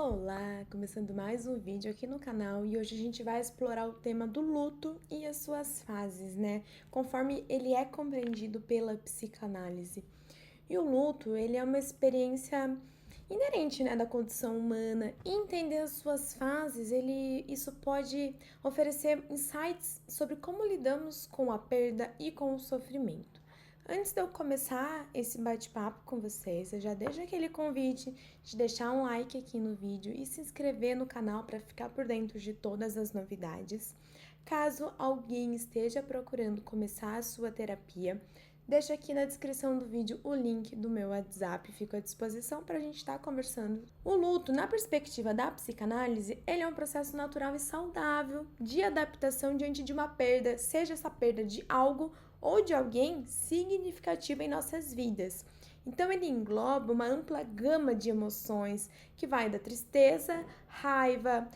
Olá, começando mais um vídeo aqui no canal e hoje a gente vai explorar o tema do luto e as suas fases, né? Conforme ele é compreendido pela psicanálise. E o luto, ele é uma experiência inerente, né, da condição humana. E entender as suas fases, isso pode oferecer insights sobre como lidamos com a perda e com o sofrimento. Antes de eu começar esse bate-papo com vocês, eu já deixo aquele convite de deixar um like aqui no vídeo e se inscrever no canal para ficar por dentro de todas as novidades. Caso alguém esteja procurando começar a sua terapia, deixo aqui na descrição do vídeo o link do meu WhatsApp, fico à disposição para a gente estar conversando. O luto, na perspectiva da psicanálise, ele é um processo natural e saudável de adaptação diante de uma perda, seja essa perda de algo ou de alguém significativo em nossas vidas. Então ele engloba uma ampla gama de emoções que vai da tristeza, raiva,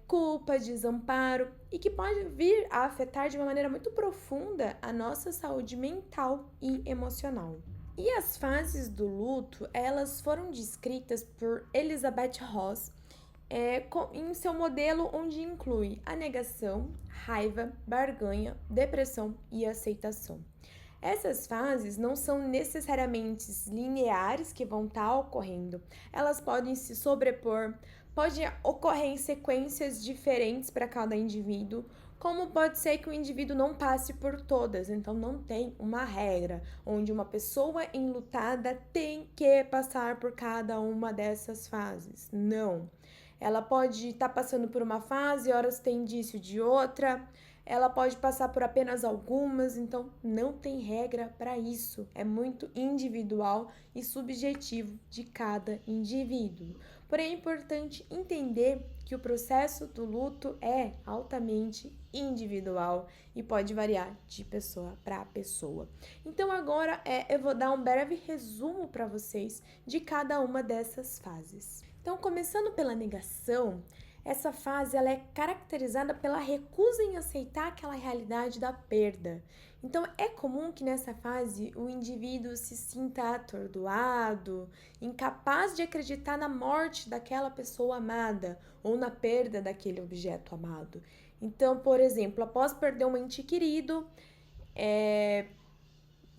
culpa, desamparo e que pode vir a afetar de uma maneira muito profunda a nossa saúde mental e emocional. E as fases do luto, elas foram descritas por Elizabeth Ross em seu modelo onde inclui a negação, raiva, barganha, depressão e aceitação. Essas fases não são necessariamente lineares que vão estar ocorrendo, elas podem se sobrepor, pode ocorrer em sequências diferentes para cada indivíduo, como pode ser que o indivíduo não passe por todas, então não tem uma regra onde uma pessoa enlutada tem que passar por cada uma dessas fases. Não. Ela pode estar passando por uma fase, horas tem indício de outra, ela pode passar por apenas algumas, então não tem regra para isso. É muito individual e subjetivo de cada indivíduo. Porém, é importante entender que o processo do luto é altamente individual e pode variar de pessoa para pessoa. Então agora eu vou dar um breve resumo para vocês de cada uma dessas fases. Então, começando pela negação, essa fase ela é caracterizada pela recusa em aceitar aquela realidade da perda. Então, é comum que nessa fase o indivíduo se sinta atordoado, incapaz de acreditar na morte daquela pessoa amada ou na perda daquele objeto amado. Então, por exemplo, após perder um ente querido,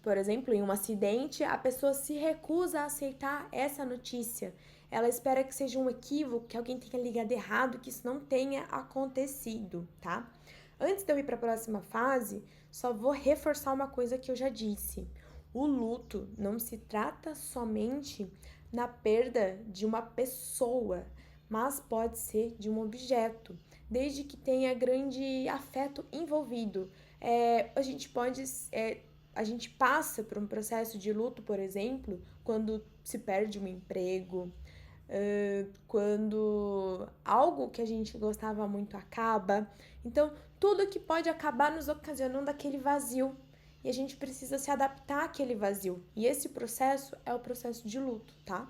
por exemplo, em um acidente, a pessoa se recusa a aceitar essa notícia. Ela espera que seja um equívoco, que alguém tenha ligado errado, que isso não tenha acontecido, tá? Antes de eu ir para a próxima fase, só vou reforçar uma coisa que eu já disse. O luto não se trata somente na perda de uma pessoa, mas pode ser de um objeto, desde que tenha grande afeto envolvido. A gente passa por um processo de luto, por exemplo, quando se perde um emprego, quando algo que a gente gostava muito acaba. Então, tudo que pode acabar nos ocasionando aquele vazio. E a gente precisa se adaptar àquele vazio. E esse processo é o processo de luto, tá?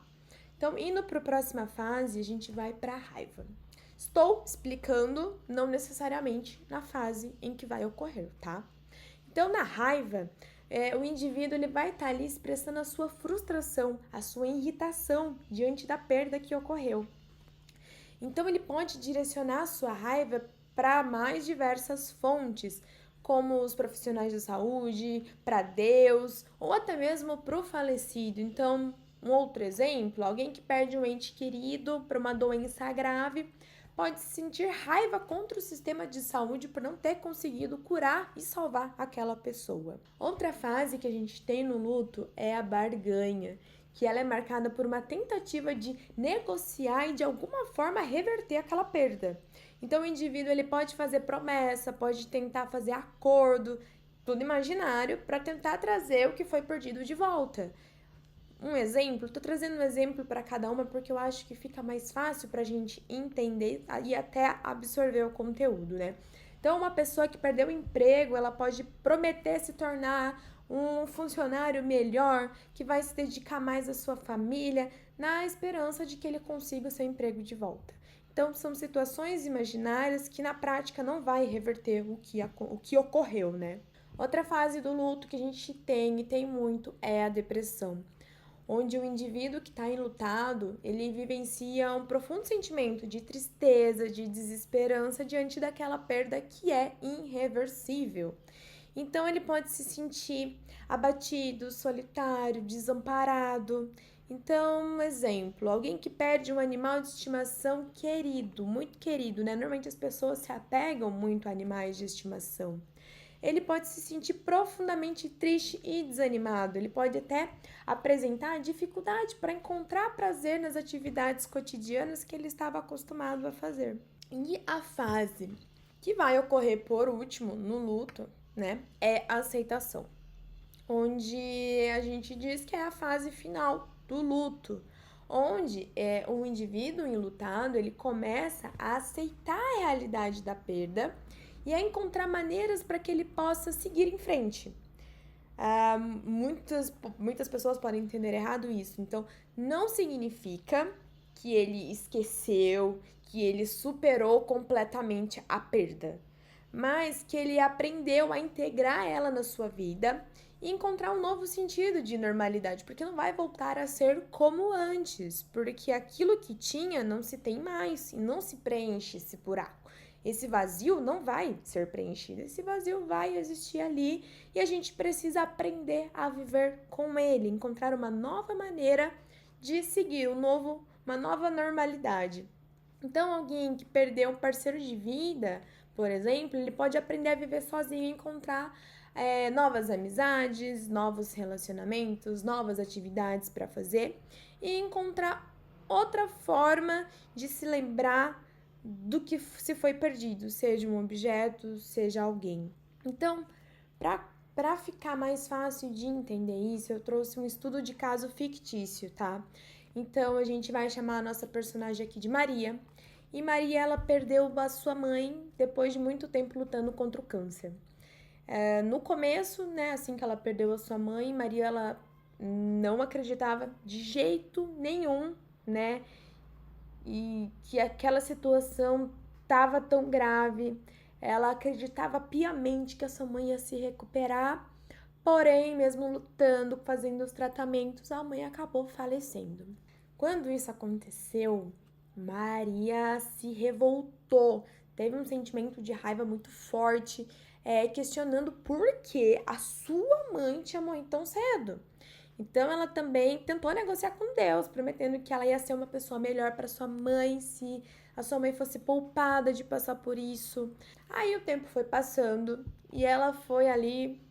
Então, indo para a próxima fase, a gente vai para a raiva. Estou explicando, não necessariamente na fase em que vai ocorrer, tá? Então, na raiva, o indivíduo ele vai estar ali expressando a sua frustração, a sua irritação diante da perda que ocorreu. Então, ele pode direcionar a sua raiva para mais diversas fontes, como os profissionais da saúde, para Deus ou até mesmo para o falecido. Então, um outro exemplo, alguém que perde um ente querido para uma doença grave pode sentir raiva contra o sistema de saúde por não ter conseguido curar e salvar aquela pessoa. Outra fase que a gente tem no luto é a barganha, que ela é marcada por uma tentativa de negociar e de alguma forma reverter aquela perda. Então o indivíduo ele pode fazer promessa, pode tentar fazer acordo, tudo imaginário, para tentar trazer o que foi perdido de volta. Um exemplo, tô trazendo um exemplo para cada uma porque eu acho que fica mais fácil pra gente entender e até absorver o conteúdo, né? Então, uma pessoa que perdeu o emprego, ela pode prometer se tornar um funcionário melhor, que vai se dedicar mais à sua família, na esperança de que ele consiga o seu emprego de volta. Então, são situações imaginárias que na prática não vai reverter o que ocorreu, né? Outra fase do luto que a gente tem e tem muito é a depressão. onde o indivíduo que está enlutado, ele vivencia um profundo sentimento de tristeza, de desesperança diante daquela perda que é irreversível. Então ele pode se sentir abatido, solitário, desamparado. Então, um exemplo, alguém que perde um animal de estimação querido, muito querido, né? Normalmente as pessoas se apegam muito a animais de estimação. Ele pode se sentir profundamente triste e desanimado. Ele pode até apresentar dificuldade para encontrar prazer nas atividades cotidianas que ele estava acostumado a fazer. E a fase que vai ocorrer por último no luto, né, é a aceitação, onde a gente diz que é a fase final do luto, onde o indivíduo enlutado ele começa a aceitar a realidade da perda e a encontrar maneiras para que ele possa seguir em frente. Muitas pessoas podem entender errado isso, então não significa que ele esqueceu, que ele superou completamente a perda, mas que ele aprendeu a integrar ela na sua vida e encontrar um novo sentido de normalidade, porque não vai voltar a ser como antes, porque aquilo que tinha não se tem mais e não se preenche esse buraco. Esse vazio não vai ser preenchido, esse vazio vai existir ali e a gente precisa aprender a viver com ele, encontrar uma nova maneira de seguir uma nova normalidade. Então, alguém que perdeu um parceiro de vida, por exemplo, ele pode aprender a viver sozinho e encontrar novas amizades, novos relacionamentos, novas atividades para fazer e encontrar outra forma de se lembrar do que se foi perdido, seja um objeto, seja alguém. Então, para ficar mais fácil de entender isso, eu trouxe um estudo de caso fictício, tá? Então, a gente vai chamar a nossa personagem aqui de Maria. E Maria, ela perdeu a sua mãe depois de muito tempo lutando contra o câncer. No começo, né, assim que ela perdeu a sua mãe, Maria, ela não acreditava de jeito nenhum, né, e que aquela situação estava tão grave. Ela acreditava piamente que a sua mãe ia se recuperar, porém, mesmo lutando, fazendo os tratamentos, a mãe acabou falecendo. Quando isso aconteceu, Maria se revoltou, teve um sentimento de raiva muito forte, questionando por que a sua mãe tinha morrido tão cedo. Então ela também tentou negociar com Deus, prometendo que ela ia ser uma pessoa melhor para sua mãe se a sua mãe fosse poupada de passar por isso. Aí o tempo foi passando e ela foi ali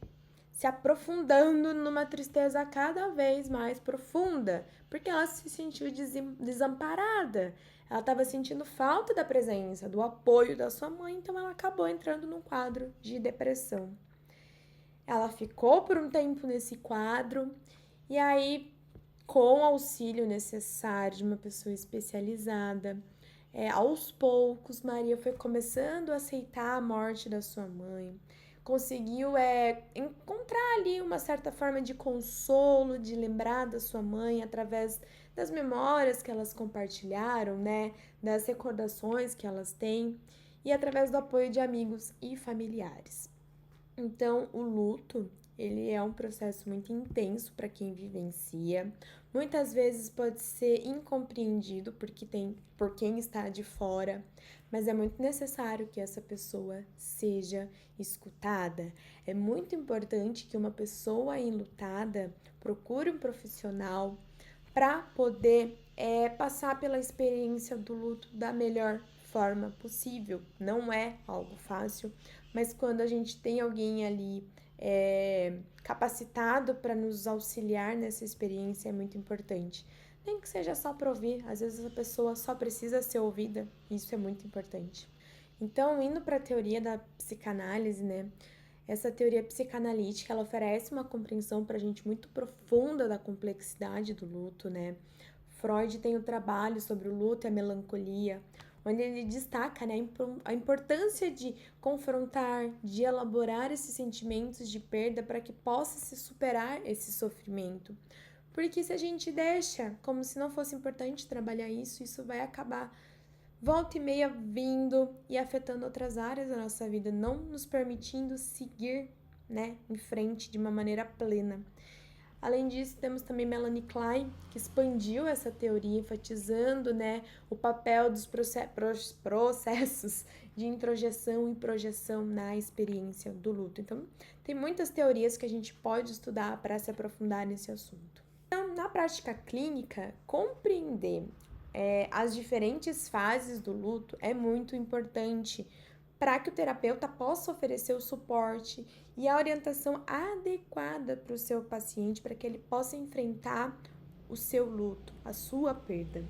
se aprofundando numa tristeza cada vez mais profunda, porque ela se sentiu desamparada. Ela estava sentindo falta da presença, do apoio da sua mãe, então ela acabou entrando num quadro de depressão. Ela ficou por um tempo nesse quadro e aí, com o auxílio necessário de uma pessoa especializada, aos poucos, Maria foi começando a aceitar a morte da sua mãe, conseguiu encontrar ali uma certa forma de consolo, de lembrar da sua mãe através das memórias que elas compartilharam, né, das recordações que elas têm e através do apoio de amigos e familiares. Então, o luto, ele é um processo muito intenso para quem vivencia. Muitas vezes pode ser incompreendido por quem está de fora, mas é muito necessário que essa pessoa seja escutada. É muito importante que uma pessoa enlutada procure um profissional para poder passar pela experiência do luto da melhor forma possível. Não é algo fácil, mas quando a gente tem alguém ali capacitado para nos auxiliar nessa experiência é muito importante. Nem que seja só para ouvir, às vezes a pessoa só precisa ser ouvida, isso é muito importante. Então, indo para a teoria da psicanálise, né? Essa teoria psicanalítica, ela oferece uma compreensão para a gente muito profunda da complexidade do luto, né? Freud tem um trabalho sobre o luto e a melancolia, onde ele destaca, né, a importância de confrontar, de elaborar esses sentimentos de perda para que possa se superar esse sofrimento. Porque se a gente deixa como se não fosse importante trabalhar isso, isso vai acabar volta e meia vindo e afetando outras áreas da nossa vida, não nos permitindo seguir, né, em frente de uma maneira plena. Além disso, temos também Melanie Klein, que expandiu essa teoria, enfatizando, né, o papel dos processos de introjeção e projeção na experiência do luto. Então, tem muitas teorias que a gente pode estudar para se aprofundar nesse assunto. Então, na prática clínica, compreender as diferentes fases do luto é muito importante para que o terapeuta possa oferecer o suporte e a orientação adequada para o seu paciente, para que ele possa enfrentar o seu luto, a sua perda.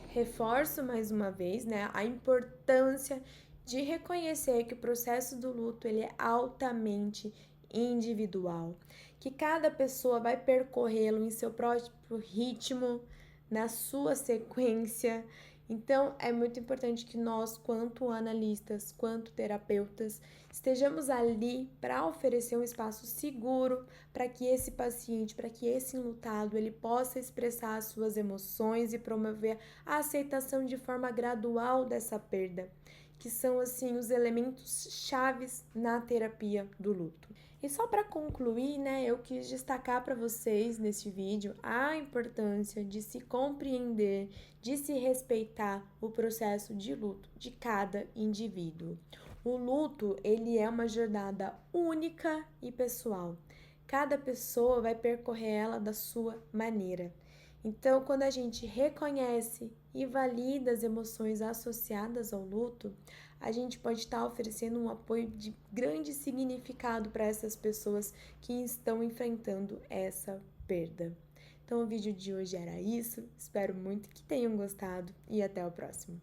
Reforço mais uma vez, né, a importância de reconhecer que o processo do luto ele é altamente individual, que cada pessoa vai percorrê-lo em seu próprio ritmo, na sua sequência. Então, é muito importante que nós, quanto analistas, quanto terapeutas, estejamos ali para oferecer um espaço seguro para que esse paciente, para que esse enlutado, ele possa expressar as suas emoções e promover a aceitação de forma gradual dessa perda, que são, assim, os elementos chaves na terapia do luto. E só para concluir, né, eu quis destacar para vocês nesse vídeo a importância de se compreender, de se respeitar o processo de luto de cada indivíduo. O luto, ele é uma jornada única e pessoal. Cada pessoa vai percorrer ela da sua maneira. Então, quando a gente reconhece e valida as emoções associadas ao luto, a gente pode estar oferecendo um apoio de grande significado para essas pessoas que estão enfrentando essa perda. Então, o vídeo de hoje era isso. Espero muito que tenham gostado e até o próximo.